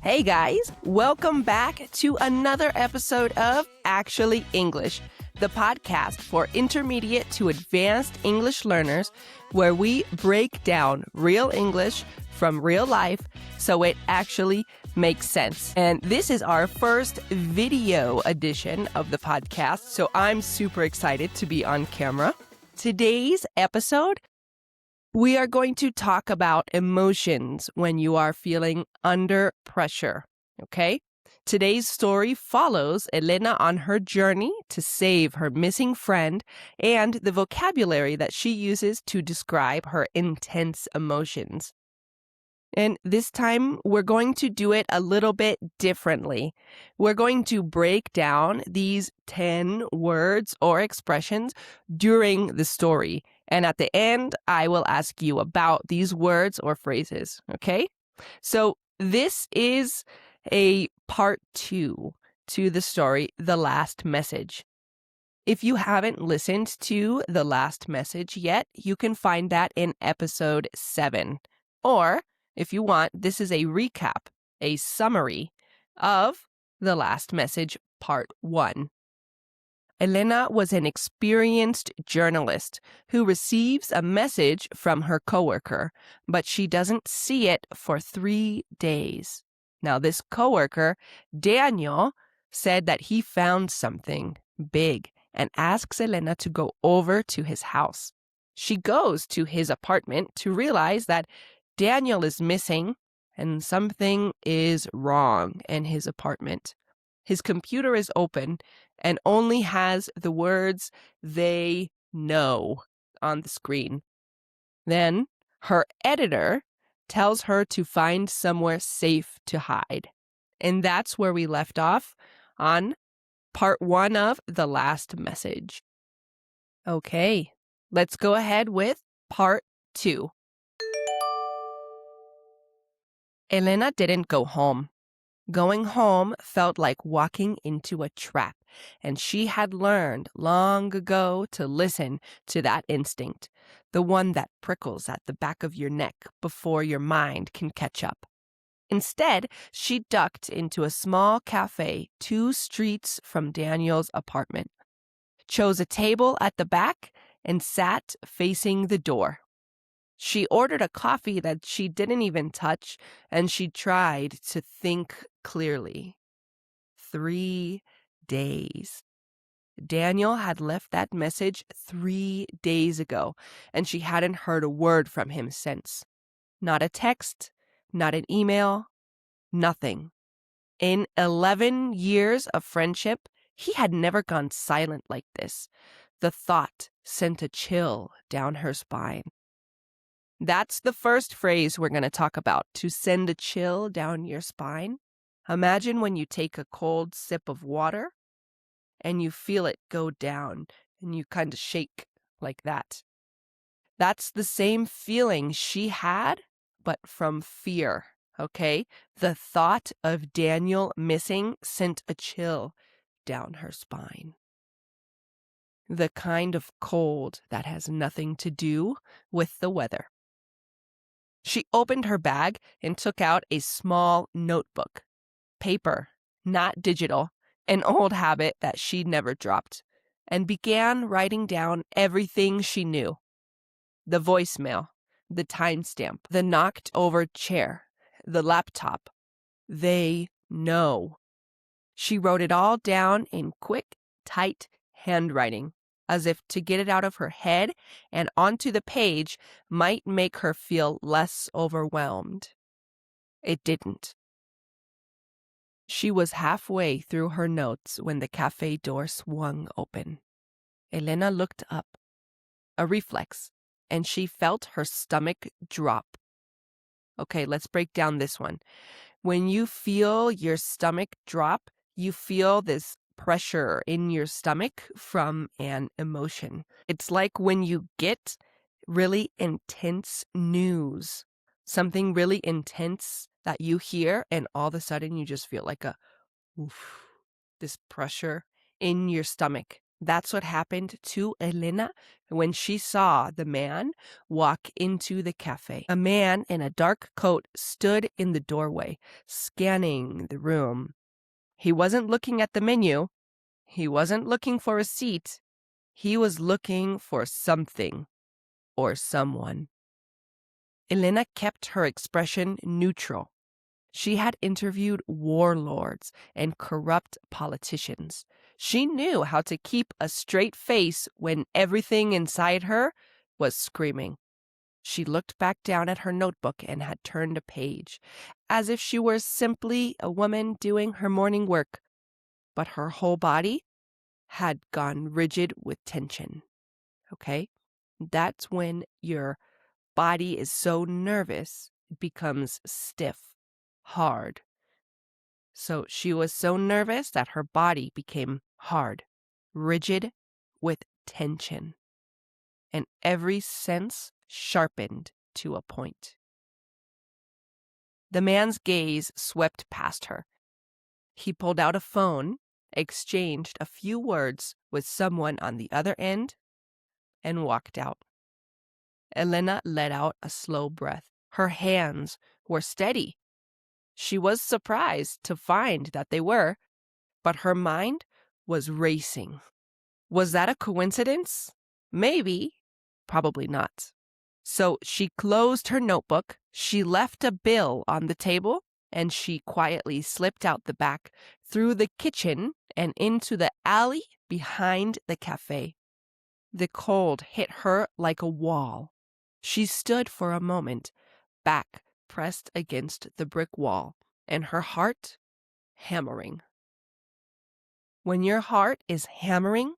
Hey guys, welcome back to another episode of Actually English, the podcast for intermediate to advanced English learners, where we break down real English from real life so it actually makes sense. And this is our first video edition of the podcast, so I'm super excited to be on camera. Today's episode, we are going to talk about emotions when you are feeling under pressure, okay? Today's story follows Elena on her journey to save her missing friend and the vocabulary that she uses to describe her intense emotions. And this time, we're going to do it a little bit differently. We're going to break down these 10 words or expressions during the story. And at the end, I will ask you about these words or phrases, okay? So this is a part 2 to the story, The Last Message. If you haven't listened to The Last Message yet, you can find that in episode 7. Or, if you want, this is a recap, a summary of The Last Message Part 1. Elena was an experienced journalist who receives a message from her coworker, but she doesn't see it for 3 days. Now, this coworker, Daniel, said that he found something big and asks Elena to go over to his house. She goes to his apartment to realize that Daniel is missing and something is wrong in his apartment. His computer is open and only has the words "they know" on the screen. Then her editor tells her to find somewhere safe to hide. And that's where we left off on part 1 of The Last Message. Okay, let's go ahead with part 2. Elena didn't go home. Going home felt like walking into a trap, and she had learned long ago to listen to that instinct, the one that prickles at the back of your neck before your mind can catch up. Instead, she ducked into a small cafe 2 streets from Daniel's apartment, chose a table at the back, and sat facing the door. She ordered a coffee that she didn't even touch, and she tried to think clearly. 3 days. Daniel had left that message 3 days ago, and she hadn't heard a word from him since. Not a text, not an email, nothing. In 11 years of friendship, he had never gone silent like this. The thought sent a chill down her spine. That's the first phrase we're going to talk about, to send a chill down your spine. Imagine when you take a cold sip of water and you feel it go down and you kind of shake like that. That's the same feeling she had, but from fear, okay? The thought of Daniel missing sent a chill down her spine. The kind of cold that has nothing to do with the weather. She opened her bag and took out a small notebook. Paper, not digital, an old habit that she'd never dropped, and began writing down everything she knew. The voicemail, the timestamp, the knocked over chair, the laptop. They know. She wrote it all down in quick, tight handwriting, as if to get it out of her head and onto the page might make her feel less overwhelmed. It didn't. She was halfway through her notes when the cafe door swung open. Elena looked up, a reflex, and she felt her stomach drop. Okay, let's break down this one. When you feel your stomach drop, you feel this pressure in your stomach from an emotion. It's like when you get really intense news, something really intense that you hear, and all of a sudden you just feel like this pressure in your stomach. That's what happened to Elena when she saw the man walk into the cafe. A man in a dark coat stood in the doorway, scanning the room. He wasn't looking at the menu. He wasn't looking for a seat. He was looking for something or someone. Elena kept her expression neutral. She had interviewed warlords and corrupt politicians. She knew how to keep a straight face when everything inside her was screaming. She looked back down at her notebook and had turned a page, as if she were simply a woman doing her morning work. But her whole body had gone rigid with tension. Okay? That's when your body is so nervous, it becomes stiff, hard. So she was so nervous that her body became hard, rigid with tension, and every sense sharpened to a point. The man's gaze swept past her. He pulled out a phone, exchanged a few words with someone on the other end, and walked out. Elena let out a slow breath. Her hands were steady. She was surprised to find that they were, but her mind was racing. Was that a coincidence? Maybe. Probably not. So she closed her notebook, she left a bill on the table, and she quietly slipped out the back, through the kitchen, and into the alley behind the cafe. The cold hit her like a wall. She stood for a moment, back pressed against the brick wall, and her heart hammering. When your heart is hammering,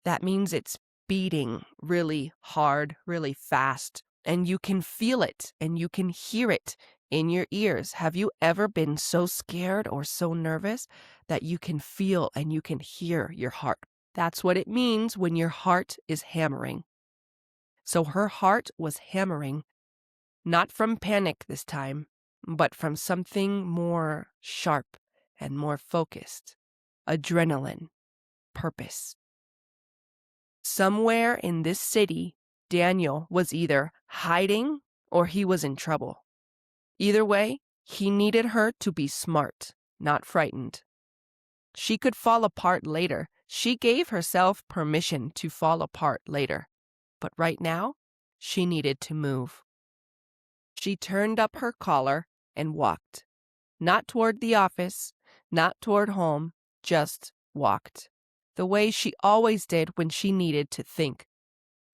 that means it's beating really hard, really fast, and you can feel it and you can hear it in your ears. Have you ever been so scared or so nervous that you can feel and you can hear your heart? That's what it means when your heart is hammering. So her heart was hammering, not from panic this time, but from something more sharp and more focused. Adrenaline, purpose. Somewhere in this city, Daniel was either hiding or he was in trouble. Either way, he needed her to be smart, not frightened. She could fall apart later. She gave herself permission to fall apart later. But right now, she needed to move. She turned up her collar and walked. Not toward the office, not toward home, just walked. The way she always did when she needed to think.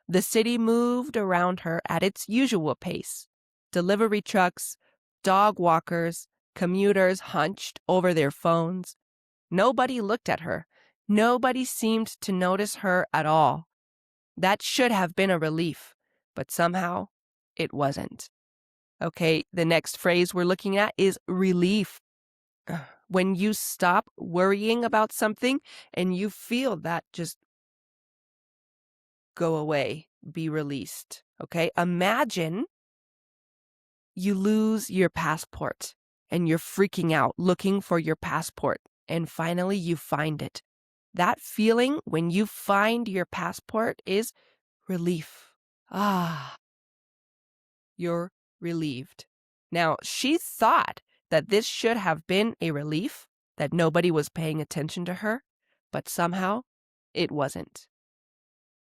The city moved around her at its usual pace. Delivery trucks, dog walkers, commuters hunched over their phones. Nobody looked at her. Nobody seemed to notice her at all. That should have been a relief, but somehow it wasn't. Okay, the next phrase we're looking at is relief. When you stop worrying about something and you feel that just go away, be released. Okay, imagine you lose your passport and you're freaking out looking for your passport and finally you find it. That feeling when you find your passport is relief. You're relieved. Now, she thought that this should have been a relief, that nobody was paying attention to her, but somehow it wasn't.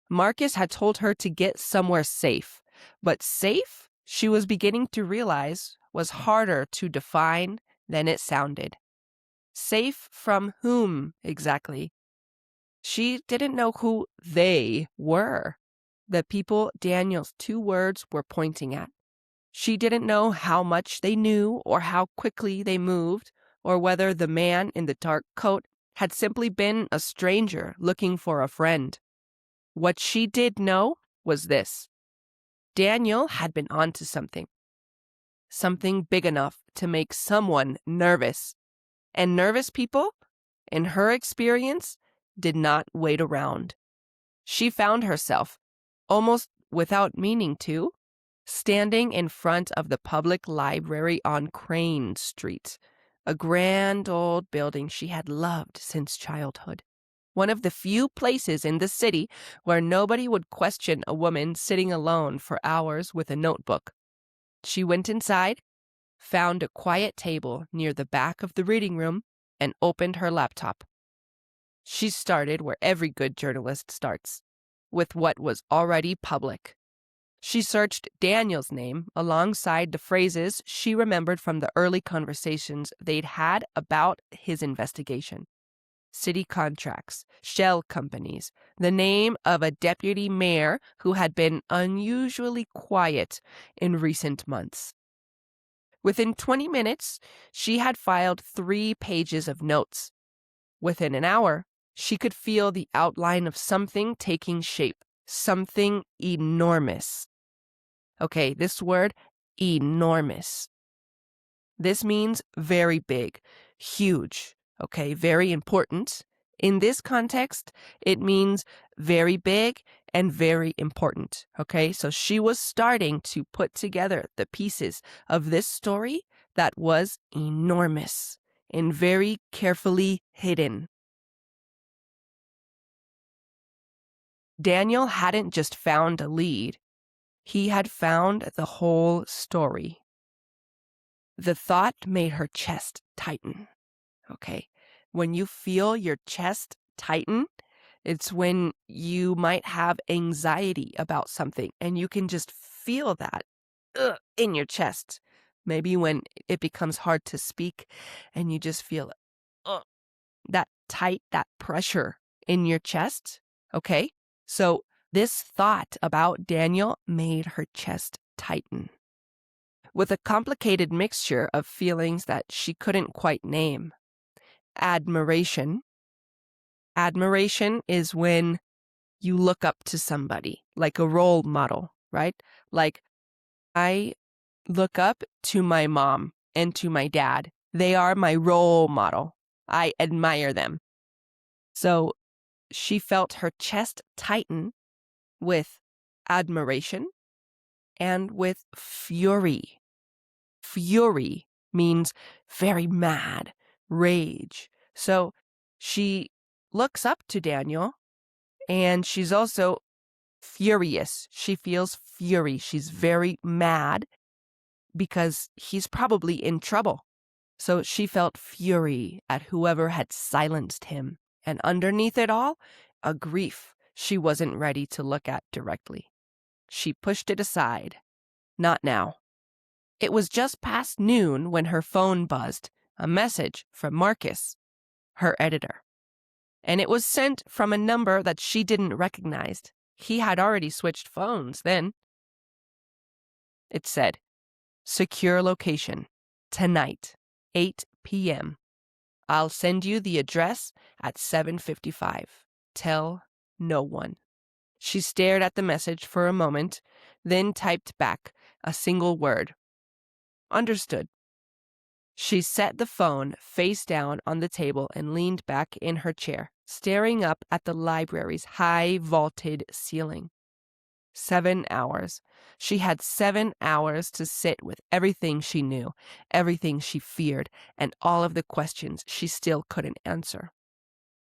Marcus had told her to get somewhere safe, but safe, she was beginning to realize, was harder to define than it sounded. Safe from whom exactly? She didn't know who they were, the people Daniel's 2 words were pointing at. She didn't know how much they knew or how quickly they moved, or whether the man in the dark coat had simply been a stranger looking for a friend. What she did know was this. Daniel had been onto something. Something big enough to make someone nervous. And nervous people, in her experience, did not wait around. She found herself, almost without meaning to, standing in front of the public library on Crane Street, a grand old building she had loved since childhood. one of the few places in the city where nobody would question a woman sitting alone for hours with a notebook. She went inside, found a quiet table near the back of the reading room, and opened her laptop. She started where every good journalist starts, with what was already public. She searched Daniel's name alongside the phrases she remembered from the early conversations they'd had about his investigation. City contracts, shell companies, the name of a deputy mayor who had been unusually quiet in recent months. Within 20 minutes, she had filed 3 pages of notes. Within an hour, she could feel the outline of something taking shape, something enormous. Okay, this word, enormous. This means very big, huge, okay, very important. In this context, it means very big and very important, okay? So she was starting to put together the pieces of this story that was enormous and very carefully hidden. Daniel hadn't just found a lead. He had found the whole story. The thought made her chest tighten. Okay. When you feel your chest tighten, it's when you might have anxiety about something and you can just feel that in your chest. Maybe when it becomes hard to speak and you just feel that tight, that pressure in your chest. Okay. So this thought about Daniel made her chest tighten. With a complicated mixture of feelings that she couldn't quite name. Admiration. Admiration is when you look up to somebody, like a role model, right? Like, I look up to my mom and to my dad. They are my role model. I admire them. So she felt her chest tighten with admiration and with fury. Fury means very mad, rage. So she looks up to Daniel, and she's also furious. She feels fury. She's very mad because he's probably in trouble. So she felt fury at whoever had silenced him. And underneath it all, a grief she wasn't ready to look at directly. She pushed it aside. Not now. It was just past noon when her phone buzzed, a message from Marcus, her editor. And it was sent from a number that she didn't recognize. He had already switched phones then. It said, "Secure location, tonight, 8 p.m. I'll send you the address at 7:55. Tell no one." She stared at the message for a moment, then typed back a single word. Understood. She set the phone face down on the table and leaned back in her chair, staring up at the library's high vaulted ceiling. 7 hours. She had 7 hours to sit with everything she knew, everything she feared, and all of the questions she still couldn't answer.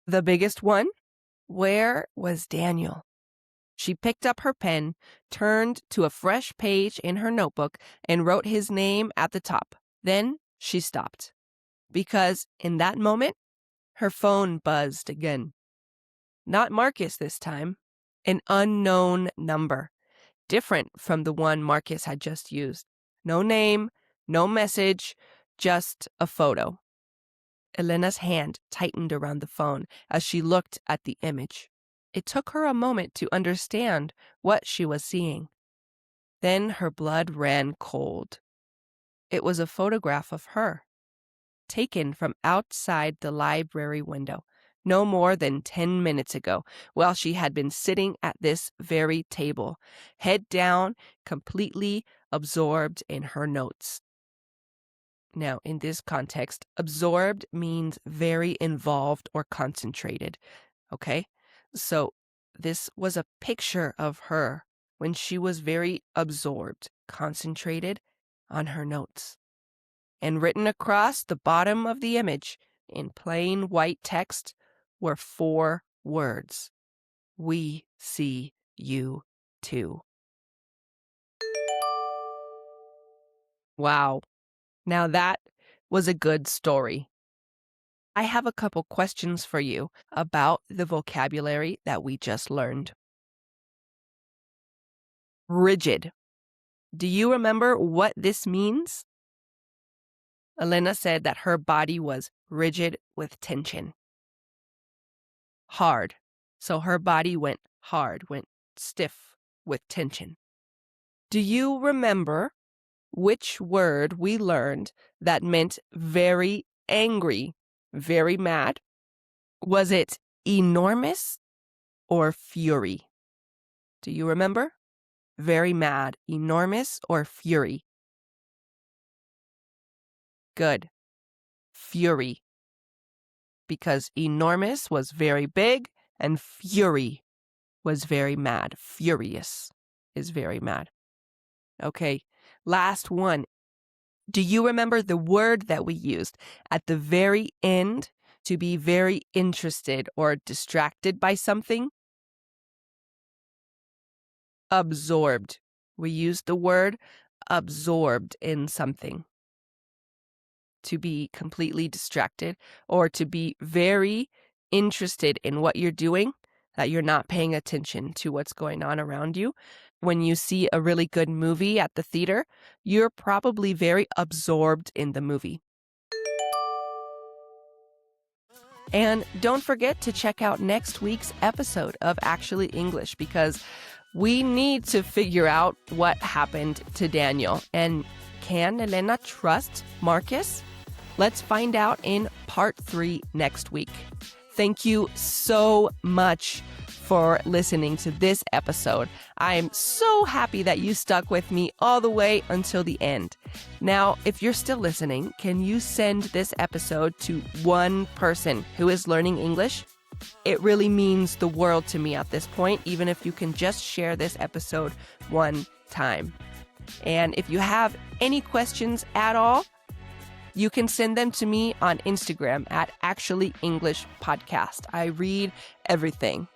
The biggest one? Where was Daniel? She picked up her pen, turned to a fresh page in her notebook, and wrote his name at the top. Then she stopped, because in that moment, her phone buzzed again. Not Marcus this time, an unknown number, different from the one Marcus had just used. No name, no message, just a photo. Elena's hand tightened around the phone as she looked at the image. It took her a moment to understand what she was seeing. Then her blood ran cold. It was a photograph of her, taken from outside the library window, no more than 10 minutes ago, while she had been sitting at this very table, head down, completely absorbed in her notes. Now, in this context, absorbed means very involved or concentrated, okay? So this was a picture of her when she was very absorbed, concentrated on her notes. And written across the bottom of the image in plain white text were 4 words. We see you too. Wow. Now that was a good story. I have a couple questions for you about the vocabulary that we just learned. Rigid. Do you remember what this means? Elena said that her body was rigid with tension. Hard. So her body went hard, went stiff with tension. Do you remember which word we learned that meant very angry, very mad? Was it enormous or fury? Do you remember? Very mad, enormous or fury? Good. Fury. Because enormous was very big and fury was very mad. Furious is very mad. Okay, last one. Do you remember the word that we used at the very end to be very interested or distracted by something? Absorbed. We used the word absorbed in something. To be completely distracted or to be very interested in what you're doing, that you're not paying attention to what's going on around you. When you see a really good movie at the theater, you're probably very absorbed in the movie. And don't forget to check out next week's episode of Actually English, because we need to figure out what happened to Daniel. And can Elena trust Marcus? Let's find out in part 3 next week. Thank you so much for listening to this episode. I'm so happy that you stuck with me all the way until the end. Now, if you're still listening, can you send this episode to one person who is learning English? It really means the world to me at this point, even if you can just share this episode one time. And if you have any questions at all, you can send them to me on Instagram at Actually English Podcast. I read everything.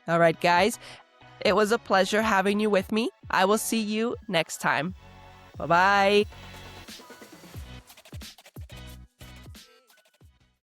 All right, guys, it was a pleasure having you with me. I will see you next time. Bye-bye.